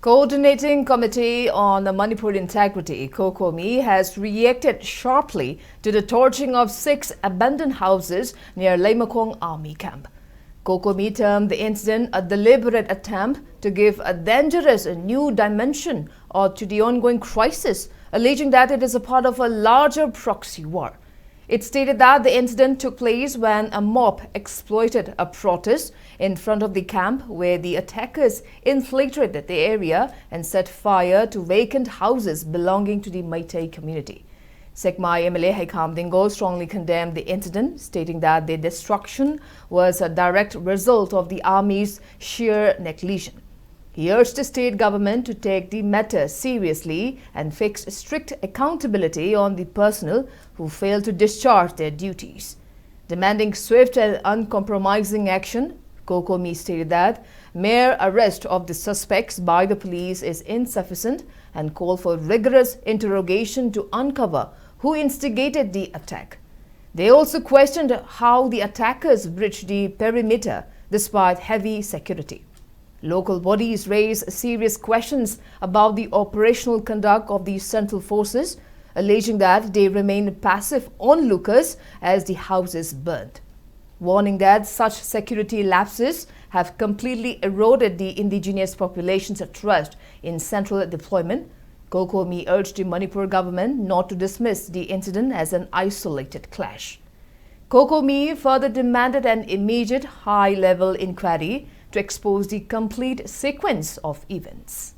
Coordinating Committee on Manipur Integrity, Cocomi, has reacted sharply to the torching of 6 abandoned houses near Leimakong Army Camp. Cocomi termed the incident a deliberate attempt to give a dangerous new dimension to the ongoing crisis, alleging that it is a part of a larger proxy war. It stated that the incident took place when a mob exploited a protest in front of the camp, where the attackers infiltrated the area and set fire to vacant houses belonging to the Meitei community. Sekmai MLA Haikam Dingo strongly condemned the incident, stating that the destruction was a direct result of the army's sheer negligence. He urged the state government to take the matter seriously and fix strict accountability on the personnel who failed to discharge their duties. Demanding swift and uncompromising action, Cocomi stated that mere arrest of the suspects by the police is insufficient and called for rigorous interrogation to uncover who instigated the attack. They also questioned how the attackers breached the perimeter despite heavy security. Local bodies raised serious questions about the operational conduct of the central forces, alleging that they remain passive onlookers as the houses burned. Warning that such security lapses have completely eroded the indigenous population's trust in central deployment, Cocomi urged the Manipur government not to dismiss the incident as an isolated clash. Cocomi further demanded an immediate high-level inquiry to expose the complete sequence of events.